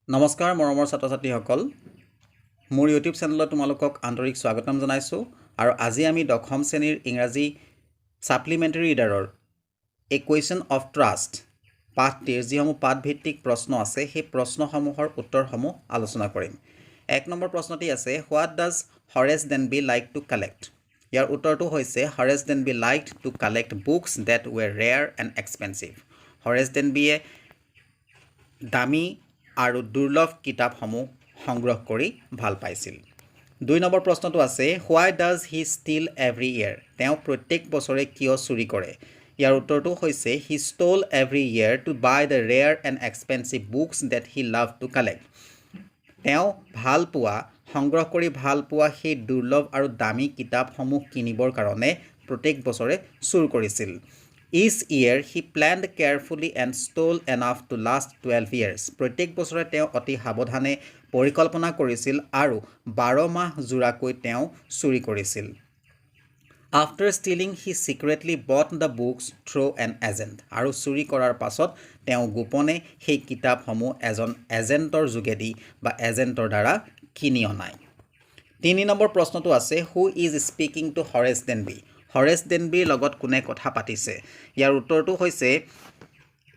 নমস্কাৰ মৰমৰ ছাত্ৰ-ছাত্ৰীসকল মোৰ ইউটিউব চেনেলত তোমালোকক আন্তৰিক স্বাগতম জনাইছো আৰু আজি আমি দশম শ্ৰেণীৰ ইংৰাজী সাপ্লিমেন্টাৰী ৰিডাৰৰ এ কুৱেশ্যন অফ ট্ৰাষ্ট পাঠটিৰ যিসমূহ পাঠভিত্তিক প্ৰশ্ন আছে সেই প্ৰশ্নসমূহৰ উত্তৰসমূহ আলোচনা কৰিম। 1 নম্বৰ প্ৰশ্নটি আছে what does Horace Denby like to collect. ইয়াৰ উত্তৰটো হৈছে Horace Denby liked to collect books that were rare and expensive. Horace ডেনবিয়ে দামী আৰু দুৰ্লভ কিতাপসমূহ সংগ্ৰহ কৰি ভাল পাইছিল। 2 নম্বৰ প্ৰশ্নটো আছে why does he steal every year. তেওঁ প্ৰত্যেক বছৰে কিয় চুৰি কৰে। ইয়াৰ উত্তৰটো হৈছে he stole every year to buy the rare and expensive books that he love to collect. তেওঁ ভাল পোৱা সংগ্ৰহ কৰি ভাল পোৱা সেই দুৰ্লভ আৰু দামী কিতাপসমূহ কিনিবৰ কাৰণে প্ৰত্যেক বছৰে চুৰ কৰিছিল। Each year he planned carefully and stole enough to last 12 years. প্ৰত্যেক বছৰে তেওঁ অতি সাৱধানে পৰিকল্পনা কৰিছিল আৰু 12 মাহ জোৰাকৈ তেওঁ চুৰি কৰিছিল। After stealing he secretly bought the books through an agent. আৰু চুৰি কৰাৰ পাছত তেওঁ গোপনে সেই কিতাপসমূহ এজন এজেণ্টৰ যোগেদি বা এজেণ্টৰ দ্বাৰা কিনি অনায়। 3 নম্বৰ প্ৰশ্নটো আছে who is speaking to Horace Denby. হৰেছ ডেনবিৰ লগত কোনে কথা পাতিছে। ইয়াৰ উত্তৰটো হৈছে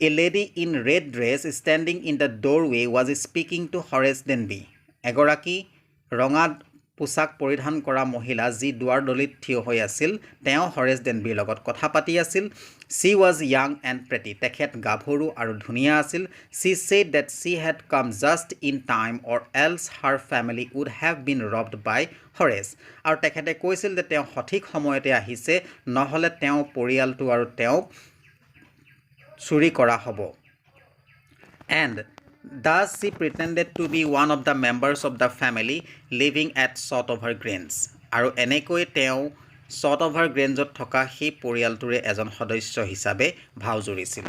a lady in red dress standing in the doorway was speaking to Horace Denby. এগৰাকী ৰঙা পোছাক পৰিধান কৰা মহিলা যি দুৱাৰদলিত থিয় হৈ আছিল তেওঁ হৰেছ ডেনবিৰ লগত কথা পাতি আছিল। She was young and pretty. তেখেত গাভৰু আৰু ধুনীয়া আছিল। She said that she had come just in time or else her family would have been robbed by Horace. আৰু তেখেতে কৈছিল যে তেওঁ সঠিক সময়তে আহিছে নহ'লে তেওঁ পৰিয়ালটো আৰু তেওঁক চুৰি কৰা হ'ব। And Thus she pretended to be one of the members of the family living at Shotover Grange. আৰু এনেকৈ তেওঁ Shotover Grangeত থকা সেই পৰিয়ালটোৰে এজন সদস্য হিচাপে ভাও জুৰিছিল।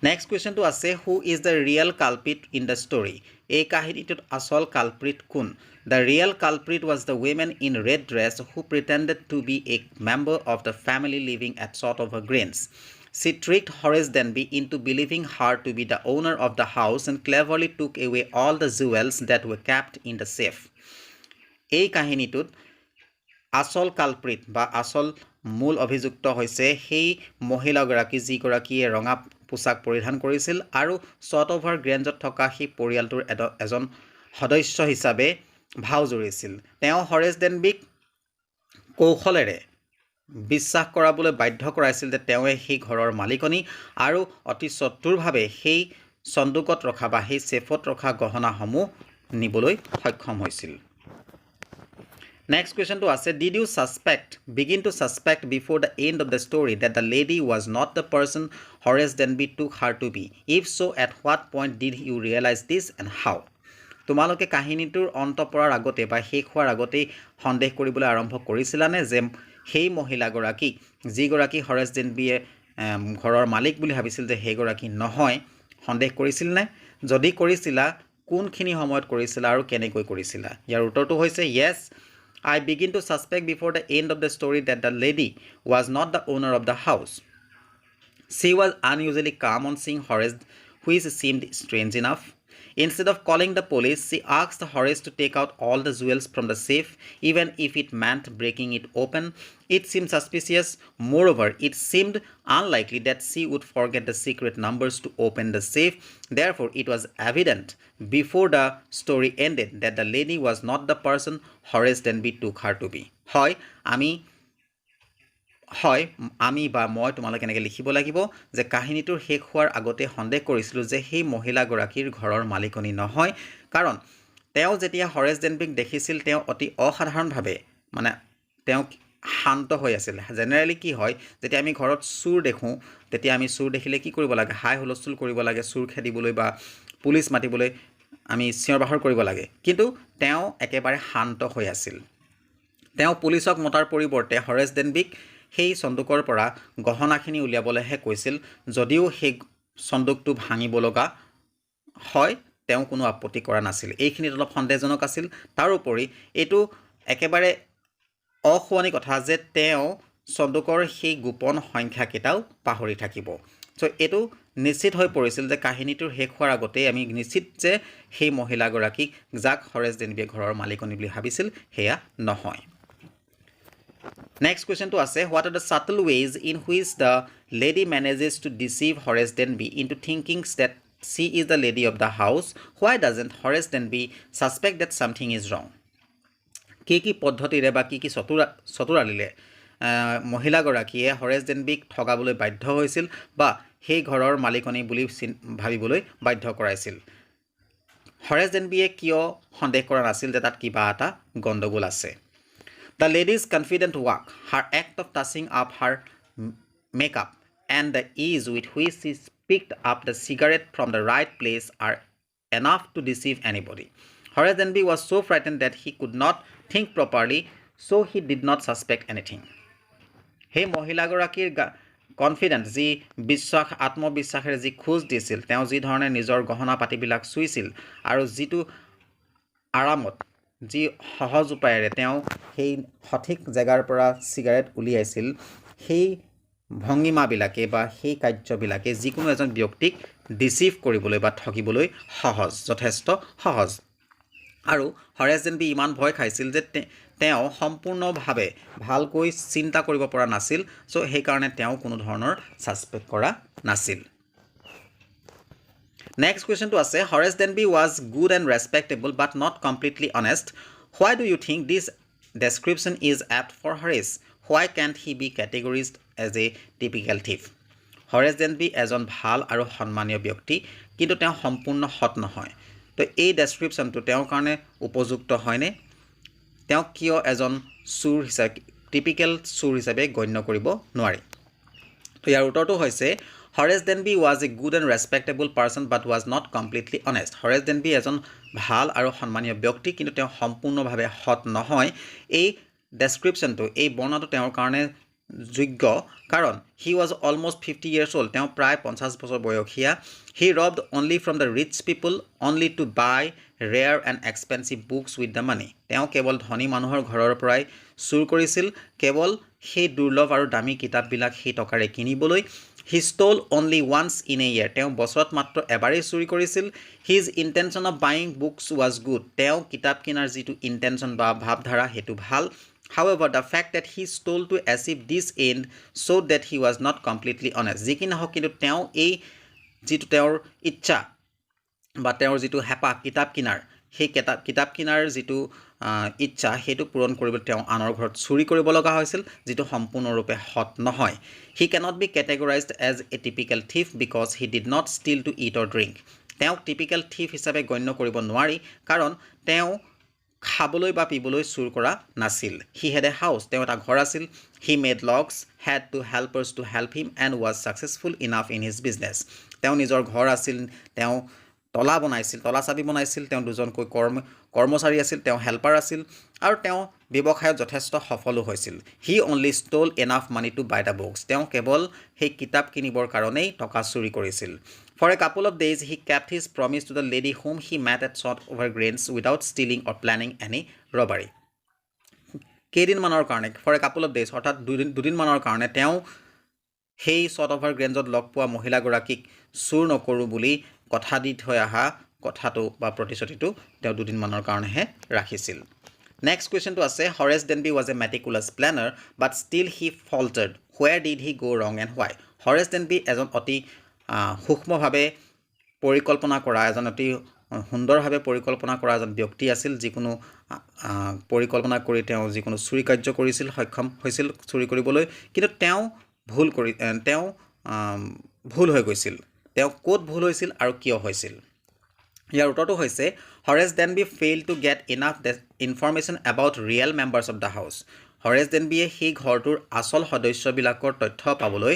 নেক্সট কুৱেশ্যনটো আছে who is the real culprit in the story. এই কাহিনীটোত আচল কালপ্ৰিট কোন। The real culprit was the women in red dress who pretended to be a member of the family living at Shotover Grange. She tricked Horace Denby into believing her to be the owner of the house and cleverly took away all the jewels that were kept in the safe. এই কাহিনীটোত আচল culprit বা আচল মূল অভিযুক্ত হৈছে সেই মহিলাগৰাকী যিগৰাকীয়ে ৰঙা পোছাক পৰিধান কৰিছিল আৰু Shotover Grangeত থকা সেই পৰিয়ালটোৰ এজন সদস্য হিচাপে ভাও জুৰিছিল। তেওঁ হৰেছ ডেনবিক কৌশলেৰে বিশ্বাস কৰাবলৈ বাধ্য কৰাইছিল যে তেওঁৱে সেই ঘৰৰ মালিকনী আৰু অতি চতুৰভাৱে সেই সন্দুকত ৰখা বা সেই চেফত ৰখা গহনাসমূহ নিবলৈ সক্ষম হৈছিল। নেক্সট কুৱেশ্যনটো আছে did you begin to suspect before the end of the story that the lady was not the person Horace Denby took her to be. If so' at what point did you realize this and how. তোমালোকে কাহিনীটোৰ অন্ত পৰাৰ আগতে বা শেষ হোৱাৰ আগতেই সন্দেহ কৰিবলৈ আৰম্ভ কৰিছিলানে যে সেই মহিলাগৰাকী যিগৰাকী হৰেছ ডেনবিয়ে ঘৰৰ মালিক বুলি ভাবিছিল যে সেইগৰাকী নহয় সন্দেহ কৰিছিলনে। যদি কৰিছিলা কোনখিনি সময়ত কৰিছিলা আৰু কেনেকৈ কৰিছিলা। ইয়াৰ উত্তৰটো হৈছে য়েছ I begin to suspect before the end of the story that the lady was not the owner of the house. She was unusually calm on seeing Horace, which seemed strange enough. Instead of calling the police, she asked Horace to take out all the jewels from the safe, even if it meant breaking it open. It seemed suspicious. Moreover, it seemed unlikely that she would forget the secret numbers to open the safe. Therefore, it was evident before the story ended that the lady was not the person Horace Denby took her to be. আমি বা মই তোমালোকে এনেকৈ লিখিব লাগিব যে কাহিনীটোৰ শেষ হোৱাৰ আগতে সন্দেহ কৰিছিলোঁ যে সেই মহিলাগৰাকীৰ ঘৰৰ মালিকনী নহয় কাৰণ তেওঁ যেতিয়া হৰেছ ডেনবিক দেখিছিল তেওঁ অতি অসাধাৰণভাৱে মানে তেওঁ শান্ত হৈ আছিল। জেনেৰেলি কি হয় যেতিয়া আমি ঘৰত চুৰ দেখোঁ তেতিয়া আমি চুৰ দেখিলে কি কৰিব লাগে হাই হুলস্থুল কৰিব লাগে চুৰ খেদিবলৈ বা পুলিচ মাতিবলৈ আমি চিঞৰ বাখৰ কৰিব লাগে কিন্তু তেওঁ একেবাৰে শান্ত হৈ আছিল। তেওঁ পুলিচক মতাৰ পৰিৱৰ্তে হৰেছ ডেনবিক সেই সন্দুকৰ পৰা গহনাখিনি উলিয়াবলৈহে কৈছিল। যদিও সেই সন্দুকটো ভাঙিব লগা হয় তেওঁ কোনো আপত্তি কৰা নাছিল। এইখিনিত অলপ সন্দেহজনক আছিল। তাৰোপৰি এইটো একেবাৰে অশুৱনি কথা যে তেওঁ সন্দুকৰ সেই গোপন সংখ্যাকেইটাও পাহৰি থাকিব। চ' এইটো নিশ্চিত হৈ পৰিছিল যে কাহিনীটোৰ শেষ হোৱাৰ আগতেই আমি নিশ্চিত যে সেই মহিলাগৰাকীক যাক হৰেছ ডেনবিয়ে ঘৰৰ মালিকনী বুলি ভাবিছিল সেয়া নহয় Next question to us, what are the subtle ways in which the lady manages to deceive Horace Denby into thinking that she is the lady of the house? Why doesn't Horace Denby suspect that something is wrong? কি পদ্ধতিৰে বা কি চতুৰালিলে মহিলাগৰাকীয়ে হৰেছ ডেনবিক ঠগাবলৈ বাধ্য হৈছিল বা সেই ঘৰৰ মালিকনী বুলি ভাবিবলৈ বাধ্য কৰাইছিল হৰেছ ডেনবিয়ে কিয় সন্দেহ কৰা নাছিল যে তাত কিবা এটা গণ্ডগোল আছে The lady's confident walk, her act of touching up her makeup, and the ease with which she picked up the cigarette from the right place are enough to deceive anybody. Horace Denby was so frightened that he could not think properly, so he did not suspect anything. Hey মহিলাগৰাকীৰ confident যি বিশ্বাস আত্মবিশ্বাসেৰে যি খোজ দিছিল তেওঁ যি ধৰণে নিজৰ গহনা পাতিবিলাক চুইছিল আৰু যিটো আৰামত যি সহজ উপায়েৰে তেওঁ সেই সঠিক জায়গাৰ পৰা সিগাৰেট উলিয়াইছিল সেই ভংগিমাবিলাকে বা সেই কাৰ্যবিলাকে যিকোনো এজন ব্যক্তিক ডিসিভ কৰিবলৈ বা ঠগিবলৈ সহজ যথেষ্ট সহজ আৰু হৰেছ ডেনবি ইমান ভয় খাইছিল যে তেওঁ সম্পূৰ্ণভাৱে ভালকৈ চিন্তা কৰিব পৰা নাছিল সো সেই কাৰণে তেওঁ কোনো ধৰণৰ সাসপেক্ট কৰা নাছিল Next question to us, Horace Denby was good and respectable but not completely honest. Why do you think this description is apt for Horace? Why can't he be categorized as a typical thief? Horace Denby এজন ভাল আৰু সন্মানীয় ব্যক্তি কিন্তু তেওঁ সম্পূৰ্ণ সৎ নহয় তো এই ডেসক্ৰিপশনটো তেওঁৰ কাৰণে উপযুক্ত হয়নে তেওঁ কিয় এজন চুৰ হিচাপে টিপিক্যাল চুৰ হিচাপে গণ্য কৰিব নোৱাৰি তো ইয়াৰ উত্তৰটো হৈছে Horace Denby was a good and respectable person but was not completely honest. Horace Denby এজন ভাল আৰু সন্মানীয় ব্যক্তি কিন্তু তেওঁ সম্পূৰ্ণভাৱে সৎ নহয় এই ডেসক্ৰিপশনটো এই বৰ্ণনাটো তেওঁৰ কাৰণে যোগ্য কাৰণ he was almost 50 years old তেওঁ প্ৰায় 50 বছৰ বয়সীয়া he robbed only from the rich people only to buy rare and expensive books with the money তেওঁ কেৱল ধনী মানুহৰ ঘৰৰ পৰাই চুৰ কৰিছিল কেৱল সেই দুৰ্লভ আৰু দামী কিতাপবিলাক সেই টকাৰে কিনিবলৈ He stole only once in a year. তেওঁ বছৰত মাত্ৰ এবাৰেই চুৰি কৰিছিল His intention of buying books was good. তেওঁ কিতাপ কিনাৰ যিটো ইন্টেনশন বা ভাবধাৰা হেতু ভাল However, the fact that he stole to achieve this end showed that he was not completely honest. যিকি নহওক কিন্তু তেওঁ এই যিটো তেওঁৰ ইচ্ছা বা তেওঁৰ যিটো হেপা কিতাপ কিনাৰ সেই কিতাপ কিনাৰ যিটো ইচ্ছা হেতু পূৰণ কৰিবলৈ তেওঁ আনৰ ঘৰত চুৰি কৰিব লগা হৈছিল যিটো সম্পূৰ্ণৰূপে হত নহয় He cannot be categorized as a typical thief because he did not steal to eat or drink. তেওঁ typical thief হিচাপে গণ্য কৰিব নোৱাৰি কাৰণ তেওঁ খাবলৈ বা পিবলৈ চুৰ কৰা নাছিল He had a house তেওঁ এটা ঘৰ আছিল He made logs had two helpers to help him and was successful enough in his business তেওঁ নিজৰ ঘৰ আছিল তেওঁ তলা বনাইছিল তলা চাবি বনাইছিল তেওঁ দুজনকৈ কৰ্মচাৰী আছিল তেওঁ হেল্পাৰ আছিল আৰু তেওঁ ব্যৱসায়ত যথেষ্ট সফল হৈছিল He only stole enough money to buy the books তেওঁ কেৱল সেই কিতাপ কিনিবৰ কাৰণেই টকা চুৰি কৰিছিল For a couple of days he kept his promise to the lady whom he met at Salt Over Grains without stealing or planning any robbery কেইদিন মানৰ কাৰণে For a couple of days অৰ্থাৎ দুদিন মানৰ কাৰণে তেওঁ সেই Salt Over Grains লগ পোৱা মহিলাগৰাকীক চুৰ নকৰো বুলি কথা দি থৈ আহা কথাটো বা প্ৰতিশ্ৰুতিটো তেওঁ দুদিন মানৰ কাৰণেহে ৰাখিছিল Next question to us, Horace Denby was a meticulous planner but still he faltered. Where did he go wrong and why? Horace Denby এজন অতি সূক্ষ্মভাৱে পৰিকল্পনা কৰা এজন অতি সুন্দৰভাৱে পৰিকল্পনা কৰা এজন ব্যক্তি আছিল যিকোনো পৰিকল্পনা কৰি তেওঁ যিকোনো চুৰি কাৰ্য কৰিছিল সক্ষম হৈছিল চুৰি কৰিবলৈ কিন্তু তেওঁ ভুল হৈ গৈছিল তেওঁ কোত ভুল হৈছিল আৰু কিয় হৈছিল ইয়াৰ উত্তৰটো হৈছে Horace Denby failed to get enough information about real members of the house. Horace Denby সেই ঘৰটোৰ আসল সদস্যবিলাকৰ তথ্য পাবলৈ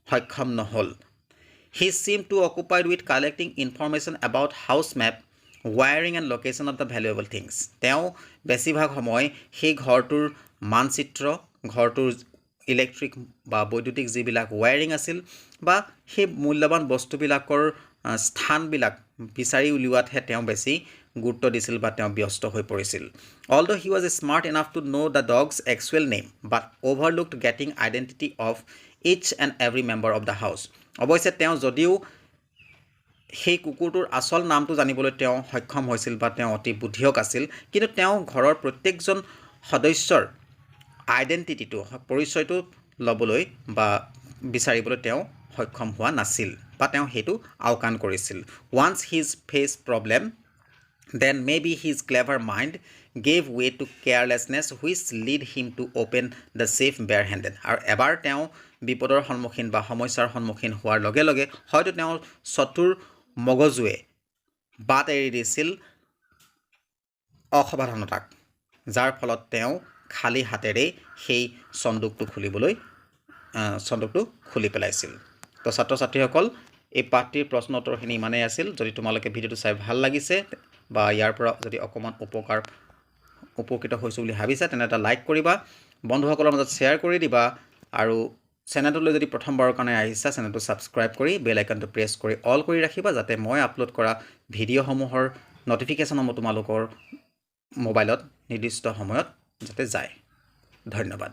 সক্ষম নহল He seemed too occupied with collecting information about house map, wiring and location of the valuable things. তেওঁ বেছিভাগ সময় সেই ঘৰটোৰ মানচিত্ৰ ঘৰটোৰ ইলেক্ট্ৰিক বা বৈদ্যুতিক যিবিলাক ওয়্যাৰিং আছিল বা সেই মূল্যবান বস্তুবিলাকৰ স্থানবিলাক বিচাৰি উলিওৱাতহে তেওঁ বেছি গুৰুত্ব দিছিল বা তেওঁ ব্যস্ত হৈ পৰিছিল Although he was smart enough to know the dog's actual name but overlooked getting identity of each and every member of the house অৱশ্যে তেওঁ যদিও সেই কুকুৰটোৰ আচল নামটো জানিবলৈ তেওঁ সক্ষম হৈছিল বা তেওঁ অতি বুদ্ধিয়ক আছিল কিন্তু তেওঁ ঘৰৰ প্ৰত্যেকজন সদস্যৰ আইডেণ্টিটিটো পৰিচয়টো ল'বলৈ বা বিচাৰিবলৈ তেওঁ সক্ষম হোৱা নাছিল বা তেওঁ সেইটো আওকাণ কৰিছিল once his face problem then maybe his clever mind gave way to carelessness which lead him to open the safe barehanded আৰু এবাৰ তেওঁ বিপদৰ সন্মুখীন বা সমস্যাৰ সন্মুখীন হোৱাৰ লগে লগে হয়তো তেওঁৰ চতুৰ মগজুৱে বাট এৰি দিছিল অসাৱধানতাক যাৰ ফলত তেওঁ খালী হাতেৰে সেই সন্দুকটো খুলি পেলাইছিল তো ছাত্ৰ ছাত্ৰীসকল এই পাঠটিৰ প্ৰশ্ন উত্তৰখিনি ইমানেই আছিল যদি তোমালোকে ভিডিঅ'টো চাই ভাল লাগিছে বা ইয়াৰ পৰা যদি অকমান উপকৃত হৈছো বুলি ভাবিছা তেনে এটা লাইক কৰিবা বন্ধুসকলৰ মাজত শ্বেয়াৰ কৰি দিবা আৰু চেনেলটোলৈ যদি প্ৰথমবাৰৰ কাৰণে আহিছা চেনেলটো ছাবস্ক্ৰাইব কৰি বেল আইকনটো প্ৰেছ কৰি অল কৰি ৰাখিবা যাতে মই আপলোড কৰা ভিডিঅ'সমূহৰ নটিফিকেশ্যনসমূহ তোমালোকৰ মোবাইলত নিৰ্দিষ্ট সময়ত যাতে যায় ধন্যবাদ